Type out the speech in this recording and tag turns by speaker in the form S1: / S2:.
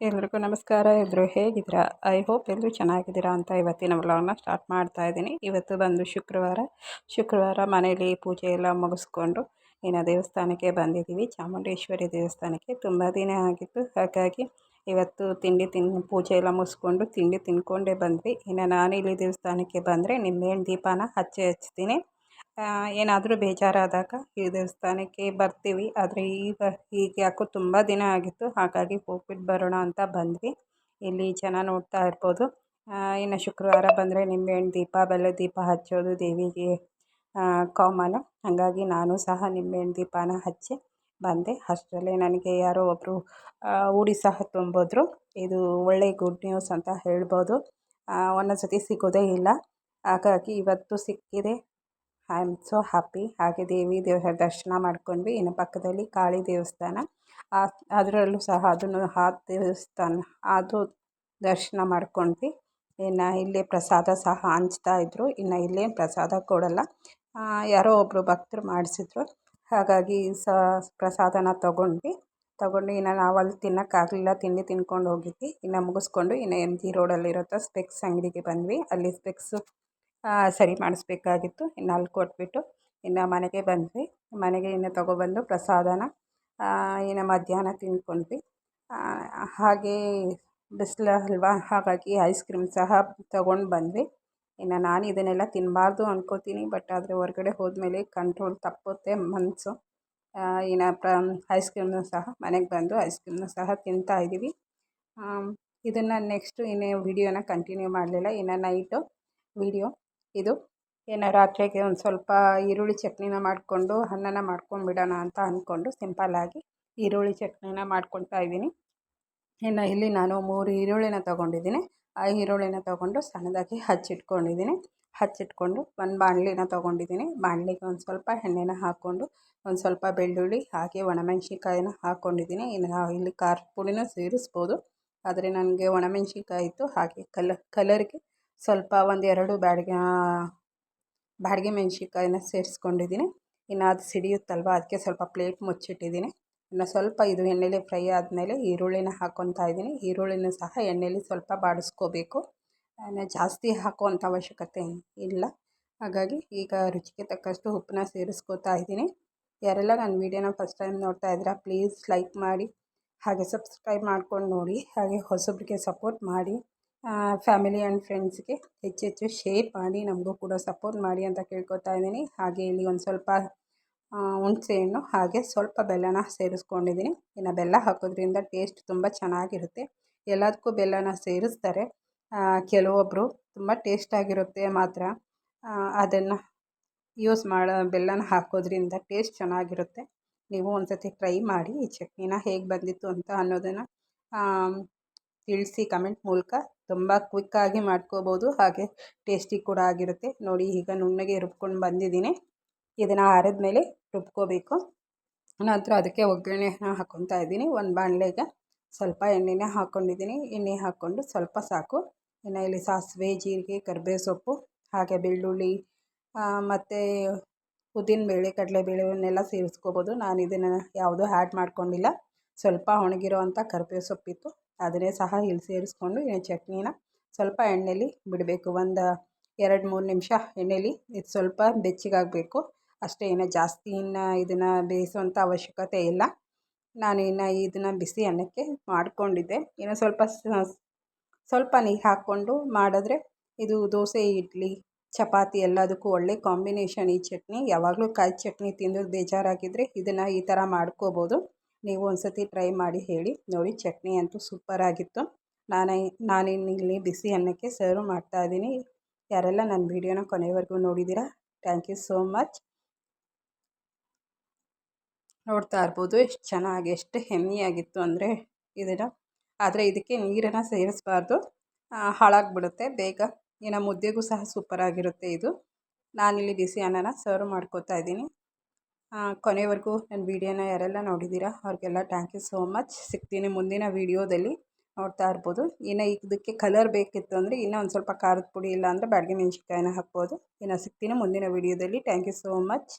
S1: ಎಲ್ರಿಗೂ ನಮಸ್ಕಾರ. ಎಲ್ಲರೂ ಹೇಗಿದ್ದೀರಾ? ಐ ಹೋಪ್ ಎಲ್ಲರೂ ಚೆನ್ನಾಗಿದ್ದೀರಾ ಅಂತ ಇವತ್ತಿನ ವ್ಲಾಗ್ನ ಸ್ಟಾರ್ಟ್ ಮಾಡ್ತಾ ಇದ್ದೀನಿ. ಇವತ್ತು ಬಂದು ಶುಕ್ರವಾರ ಮನೇಲಿ ಪೂಜೆ ಎಲ್ಲ ಮುಗಿಸ್ಕೊಂಡು ಇನ್ನು ದೇವಸ್ಥಾನಕ್ಕೆ ಬಂದಿದ್ದೀವಿ. ಚಾಮುಂಡೇಶ್ವರಿ ದೇವಸ್ಥಾನಕ್ಕೆ ತುಂಬ ದಿನ ಆಗಿತ್ತು. ಹಾಗಾಗಿ ಇವತ್ತು ಪೂಜೆ ಎಲ್ಲ ಮುಗಿಸ್ಕೊಂಡು ತಿಂಡಿ ತಿಂದ್ಕೊಂಡೇ ಬಂದ್ವಿ. ಇನ್ನು ನಾನಿಲ್ಲಿ ದೇವಸ್ಥಾನಕ್ಕೆ ಬಂದರೆ ನಿಂಬೆಹಣ್ಣು ದೀಪನ ಹಚ್ತೀನಿ. ಏನಾದರೂ ಬೇಜಾರಾದಾಗ ಈ ದೇವಸ್ಥಾನಕ್ಕೆ ಬರ್ತೀವಿ. ಆದರೆ ಈಗ ಯಾಕೋ ತುಂಬ ದಿನ ಆಗಿತ್ತು, ಹಾಗಾಗಿ ಹೋಗ್ಬಿಟ್ಟು ಬರೋಣ ಅಂತ ಬಂದ್ವಿ. ಇಲ್ಲಿ ಜನ ನೋಡ್ತಾ ಇರ್ಬೋದು. ಇನ್ನು ಶುಕ್ರವಾರ ಬಂದರೆ ನಿಂಬೆಹಣ್ಣು ದೀಪ, ಬೆಲ್ಲದ ದೀಪ ಹಚ್ಚೋದು ದೇವಿಗೆ ಕಾಮನು. ಹಾಗಾಗಿ ನಾನು ಸಹ ನಿಂಬೆಹಣ್ಣು ದೀಪನ ಹಚ್ಚಿ ಬಂದೆ. ಅಷ್ಟರಲ್ಲೇ ನನಗೆ ಯಾರೋ ಒಬ್ಬರು ಉಡಿ ಸಹ ತುಂಬಿದ್ರು. ಇದು ಒಳ್ಳೆ ಗುಡ್ ನ್ಯೂಸ್ ಅಂತ ಹೇಳ್ಬೋದು. ಒಂದೊಂದು ಸತಿ ಸಿಗೋದೇ ಇಲ್ಲ, ಹಾಗಾಗಿ ಇವತ್ತು ಸಿಕ್ಕಿದೆ. I am so happy. ಹಾಗೆ ದೇವರ ದರ್ಶನ ಮಾಡ್ಕೊಂಡ್ವಿ. ಇನ್ನು ಪಕ್ಕದಲ್ಲಿ ಕಾಳಿ ದೇವಸ್ಥಾನ, ಅದರಲ್ಲೂ ಸಹ ಆ ದೇವಸ್ಥಾನ ಅದು ದರ್ಶನ ಮಾಡ್ಕೊಂಡ್ವಿ. ಇನ್ನು ಇಲ್ಲೇ ಪ್ರಸಾದ ಸಹ ಹಂಚ್ತಾಯಿದ್ರು. ಇನ್ನು ಇಲ್ಲೇನು ಪ್ರಸಾದ ಕೊಡಲ್ಲ, ಯಾರೋ ಒಬ್ಬರು ಭಕ್ತರು ಮಾಡಿಸಿದ್ರು. ಹಾಗಾಗಿ ಪ್ರಸಾದನ ತಗೊಂಡು ಇನ್ನು ನಾವು ಅಲ್ಲಿ ತಿನ್ನೋಕ್ಕಾಗಲಿಲ್ಲ, ತಿಂಡಿ ತಿನ್ಕೊಂಡು ಹೋಗಿದ್ವಿ. ಇನ್ನು ಮುಗಿಸ್ಕೊಂಡು ಇನ್ನು MG ರೋಡಲ್ಲಿರೋ ಸ್ಪೆಕ್ಸ್ ಅಂಗಡಿಗೆ ಬಂದ್ವಿ. ಅಲ್ಲಿ ಸ್ಪೆಕ್ಸು ಸರಿ ಮಾಡಿಸ್ಬೇಕಾಗಿತ್ತು. ಇನ್ನು ಅಲ್ಲಿ ಕೊಟ್ಬಿಟ್ಟು ಇನ್ನು ಮನೆಗೆ ಬಂದ್ವಿ. ಮನೆಗೆ ಇನ್ನು ತೊಗೊಬಂದು ಪ್ರಸಾದನ ಇನ್ನು ಮಧ್ಯಾಹ್ನ ತಿಂದ್ಕೊಂಡ್ವಿ. ಹಾಗೇ ಬಿಸಿಲು ಅಲ್ವಾ, ಹಾಗಾಗಿ ಐಸ್ ಕ್ರೀಮ್ ಸಹ ತೊಗೊಂಡು ಬಂದ್ವಿ. ಇನ್ನು ನಾನು ಇದನ್ನೆಲ್ಲ ತಿನ್ನಬಾರ್ದು ಅಂದ್ಕೋತೀನಿ, ಬಟ್ ಆದರೆ ಹೊರಗಡೆ ಹೋದ್ಮೇಲೆ ಕಂಟ್ರೋಲ್ ತಪ್ಪುತ್ತೆ ಮನಸ್ಸು. ಇನ್ನು ಐಸ್ ಕ್ರೀಮ್ನು ಸಹ ಮನೆಗೆ ಬಂದು ಐಸ್ ಕ್ರೀಮ್ನು ಸಹ ತಿಂತಾಯಿದ್ದೀವಿ. ಇದನ್ನು ನೆಕ್ಸ್ಟು ಇನ್ನೇ ವಿಡಿಯೋನ ಕಂಟಿನ್ಯೂ ಮಾಡಲಿಲ್ಲ. ಇನ್ನು ನೈಟು ವಿಡಿಯೋ ಇದು. ಇನ್ನು ರಾತ್ರಿಗೆ ಒಂದು ಸ್ವಲ್ಪ ಈರುಳ್ಳಿ ಚಟ್ನಿನ ಮಾಡಿಕೊಂಡು ಅನ್ನನ ಮಾಡ್ಕೊಂಡ್ಬಿಡೋಣ ಅಂತ ಅಂದ್ಕೊಂಡು ಸಿಂಪಲ್ಲಾಗಿ ಈರುಳ್ಳಿ ಚಟ್ನಿನ ಮಾಡ್ಕೊತಾ ಇದ್ದೀನಿ. ಇನ್ನು ಇಲ್ಲಿ ನಾನು 3 ಈರುಳ್ಳಿನ ತೊಗೊಂಡಿದ್ದೀನಿ. ಆ ಈರುಳ್ಳಿನ ತೊಗೊಂಡು ಸಣ್ಣದಾಗಿ ಹಚ್ಚಿಟ್ಕೊಂಡು ಒಂದು ಬಾಣಲಿನ ತೊಗೊಂಡಿದ್ದೀನಿ. ಬಾಣಲಿಗೆ ಒಂದು ಸ್ವಲ್ಪ ಎಣ್ಣೆನ ಹಾಕ್ಕೊಂಡು ಒಂದು ಸ್ವಲ್ಪ ಬೆಳ್ಳುಳ್ಳಿ ಹಾಗೆ ಒಣಮೆಣ್ಸಿನ್ಕಾಯಿನ ಹಾಕ್ಕೊಂಡಿದ್ದೀನಿ. ಇನ್ನು ಇಲ್ಲಿ ಖಾರದ ಪುಡಿನೂ ಸೇರಿಸ್ಬೋದು, ಆದರೆ ನನಗೆ ಒಣಮೆಣ್ಸಿನ್ಕಾಯಿ ಇತ್ತು. ಹಾಗೆ ಕಲರ್ಗೆ ಸ್ವಲ್ಪ 1-2 ಬ್ಯಾಡಗಿ ಮೆಣ್ಸಿನ್ಕಾಯಿನ ಸೇರಿಸ್ಕೊಂಡಿದ್ದೀನಿ. ಇನ್ನು ಅದು ಸಿಡಿಯುತ್ತಲ್ವ, ಅದಕ್ಕೆ ಸ್ವಲ್ಪ ಪ್ಲೇಟ್ ಮುಚ್ಚಿಟ್ಟಿದ್ದೀನಿ. ಇನ್ನು ಸ್ವಲ್ಪ ಇದು ಎಣ್ಣೆಲಿ ಫ್ರೈ ಆದಮೇಲೆ ಈರುಳ್ಳಿನ ಹಾಕ್ಕೊತಾ ಇದ್ದೀನಿ. ಈರುಳ್ಳಿನೂ ಸಹ ಎಣ್ಣೆಲಿ ಸ್ವಲ್ಪ ಬಾಡಿಸ್ಕೋಬೇಕು, ಜಾಸ್ತಿ ಹಾಕುವಂಥ ಅವಶ್ಯಕತೆ ಇಲ್ಲ. ಹಾಗಾಗಿ ಈಗ ರುಚಿಗೆ ತಕ್ಕಷ್ಟು ಉಪ್ಪನ್ನ ಸೇರಿಸ್ಕೋತಾ ಇದ್ದೀನಿ. ಯಾರೆಲ್ಲ ನನ್ನ ವೀಡಿಯೋನ ಫಸ್ಟ್ ಟೈಮ್ ನೋಡ್ತಾ ಇದ್ದೀರಾ, ಪ್ಲೀಸ್ ಲೈಕ್ ಮಾಡಿ, ಹಾಗೆ ಸಬ್ಸ್ಕ್ರೈಬ್ ಮಾಡ್ಕೊಂಡು ನೋಡಿ. ಹಾಗೆ ಹೊಸಬ್ರಿಗೆ ಸಪೋರ್ಟ್ ಮಾಡಿ, ಫ್ಯಾಮಿಲಿ ಆ್ಯಂಡ್ ಫ್ರೆಂಡ್ಸ್ಗೆ ಹೆಚ್ಚೆಚ್ಚು ಶೇರ್ ಮಾಡಿ, ನಮಗೂ ಕೂಡ ಸಪೋರ್ಟ್ ಮಾಡಿ ಅಂತ ಕೇಳ್ಕೊತಾ ಇದ್ದೀನಿ. ಹಾಗೆ ಇಲ್ಲಿ ಒಂದು ಸ್ವಲ್ಪ ಹುಣಸೆಹಣ್ಣು ಹಾಗೆ ಸ್ವಲ್ಪ ಬೆಲ್ಲನ ಸೇರಿಸ್ಕೊಂಡಿದ್ದೀನಿ. ಇನ್ನು ಬೆಲ್ಲ ಹಾಕೋದ್ರಿಂದ ಟೇಸ್ಟ್ ತುಂಬ ಚೆನ್ನಾಗಿರುತ್ತೆ. ಎಲ್ಲದಕ್ಕೂ ಬೆಲ್ಲನ ಸೇರಿಸ್ತಾರೆ ಕೆಲವೊಬ್ಬರು, ತುಂಬ ಟೇಸ್ಟಾಗಿರುತ್ತೆ ಮಾತ್ರ. ಅದನ್ನು ಬೆಲ್ಲನ ಹಾಕೋದ್ರಿಂದ ಟೇಸ್ಟ್ ಚೆನ್ನಾಗಿರುತ್ತೆ. ನೀವು ಒಂದು ಸತಿ ಟ್ರೈ ಮಾಡಿ ಈ ಚಟ್ನಿನ ಹೇಗೆ ಬಂದಿತ್ತು ಅಂತ ಅನ್ನೋದನ್ನು ತಿಳಿಸಿ ಕಮೆಂಟ್ ಮೂಲಕ. ತುಂಬ ಕ್ವಿಕ್ಕಾಗಿ ಮಾಡ್ಕೋಬೋದು, ಹಾಗೆ ಟೇಸ್ಟಿ ಕೂಡ ಆಗಿರುತ್ತೆ. ನೋಡಿ ಈಗ ನುಣ್ಣಗೆ ರುಬ್ಕೊಂಡು ಬಂದಿದ್ದೀನಿ. ಇದನ್ನು ಆರಿದ ಮೇಲೆ ರುಬ್ಕೋಬೇಕು. ನಂತರ ಅದಕ್ಕೆ ಒಗ್ಗರಣೆನ ಹಾಕ್ಕೊತಾ ಇದ್ದೀನಿ. ಒಂದು ಬಾಣಲೆಗೆ ಸ್ವಲ್ಪ ಎಣ್ಣೆನ ಹಾಕ್ಕೊಂಡಿದ್ದೀನಿ. ಎಣ್ಣೆ ಹಾಕ್ಕೊಂಡು ಸ್ವಲ್ಪ ಸಾಕು. ಇನ್ನು ಇಲ್ಲಿ ಸಾಸಿವೆ, ಜೀರಿಗೆ, ಕರಿಬೇವು ಸೊಪ್ಪು ಹಾಗೆ ಬೆಳ್ಳುಳ್ಳಿ ಮತ್ತು ಉದ್ದಿನಬೇಳೆ, ಕಡಲೆಬೇಳೆ ಇವನ್ನೆಲ್ಲ ಸೇರಿಸ್ಕೋಬೋದು. ನಾನು ಇದನ್ನು ಯಾವುದೂ ಆ್ಯಡ್ ಮಾಡ್ಕೊಂಡಿಲ್ಲ. ಸ್ವಲ್ಪ ಒಣಗಿರೋ ಅಂಥ ಕರಿಬೇವು ಸೊಪ್ಪಿತ್ತು, ಅದನ್ನೇ ಸಹ ಇಲ್ಲಿ ಸೇರಿಸ್ಕೊಂಡು ಈ ಚಟ್ನಿನ ಸ್ವಲ್ಪ ಎಣ್ಣೆಲಿ ಬಿಡಬೇಕು. ಒಂದು 2-3 ನಿಮಿಷ ಎಣ್ಣೆಲಿ ಇದು ಸ್ವಲ್ಪ ಬೆಚ್ಚಗಾಗಬೇಕು ಅಷ್ಟೇ. ಇನ್ನು ಜಾಸ್ತಿ ಇದನ್ನು ಬೇಯಿಸುವಂಥ ಅವಶ್ಯಕತೆ ಇಲ್ಲ. ನಾನು ಇದನ್ನು ಬಿಸಿ ಅನ್ನಕ್ಕೆ ಮಾಡ್ಕೊಂಡಿದ್ದೆ. ಇನ್ನು ಸ್ವಲ್ಪ ನೀರು ಹಾಕ್ಕೊಂಡು ಮಾಡಿದ್ರೆ ಇದು ದೋಸೆ, ಇಡ್ಲಿ, ಚಪಾತಿ ಎಲ್ಲದಕ್ಕೂ ಒಳ್ಳೆ ಕಾಂಬಿನೇಷನ್ ಈ ಚಟ್ನಿ. ಯಾವಾಗಲೂ ಕಾಯಿ ಚಟ್ನಿ ತಿಂದು ಬೇಜಾರಾಗಿದ್ದರೆ ಇದನ್ನು ಈ ಥರ ಮಾಡ್ಕೋಬೋದು. ನೀವು ಒಂದು ಸತಿ ಟ್ರೈ ಮಾಡಿ ಹೇಳಿ. ನೋಡಿ ಚಟ್ನಿ ಅಂತೂ ಸೂಪರಾಗಿತ್ತು. ನಾನಿಲ್ಲಿ ಬಿಸಿ ಅನ್ನಕ್ಕೆ ಸರ್ವ್ ಮಾಡ್ತಾಯಿದ್ದೀನಿ. ಯಾರೆಲ್ಲ ನನ್ನ ವೀಡಿಯೋನ ಕೊನೆವರೆಗೂ ನೋಡಿದ್ದೀರಾ, ಥ್ಯಾಂಕ್ ಯು ಸೋ ಮಚ್. ನೋಡ್ತಾ ಇರ್ಬೋದು ಎಷ್ಟು ಚೆನ್ನಾಗಿ, ಎಷ್ಟು ಹೆಮ್ಮಿಯಾಗಿತ್ತು ಅಂದರೆ ಇದನ್ನು. ಆದರೆ ಇದಕ್ಕೆ ನೀರನ್ನು ಸೇರಿಸಬಾರ್ದು, ಹಾಳಾಗಿಬಿಡುತ್ತೆ ಬೇಗ. ಇನ್ನು ಮುದ್ದೆಗೂ ಸಹ ಸೂಪರಾಗಿರುತ್ತೆ ಇದು. ನಾನಿಲ್ಲಿ ಬಿಸಿ ಅನ್ನನ ಸರ್ವ್ ಮಾಡ್ಕೋತಾ ಇದ್ದೀನಿ. ಕೊನೆವರೆಗೂ ನನ್ನ ವೀಡಿಯೋನ ಯಾರೆಲ್ಲ ನೋಡಿದ್ದೀರಾ ಅವ್ರಿಗೆಲ್ಲ ಥ್ಯಾಂಕ್ ಯು ಸೋ ಮಚ್. ಸಿಗ್ತೀನಿ ಮುಂದಿನ ವೀಡಿಯೋದಲ್ಲಿ. ನೋಡ್ತಾ ಇರ್ಬೋದು. ಇನ್ನು ಇದಕ್ಕೆ ಕಲರ್ ಬೇಕಿತ್ತು ಅಂದರೆ ಇನ್ನೂ ಒಂದು ಸ್ವಲ್ಪ ಖಾರದ ಪುಡಿ, ಇಲ್ಲ ಅಂದರೆ ಬ್ಯಾಡಗಿ ಮೆಣ್ಸಿನ್ಕಾಯಿನ ಹಾಕ್ಬೋದು. ಇನ್ನು ಸಿಗ್ತೀನಿ ಮುಂದಿನ ವೀಡಿಯೋದಲ್ಲಿ. Thank you so much.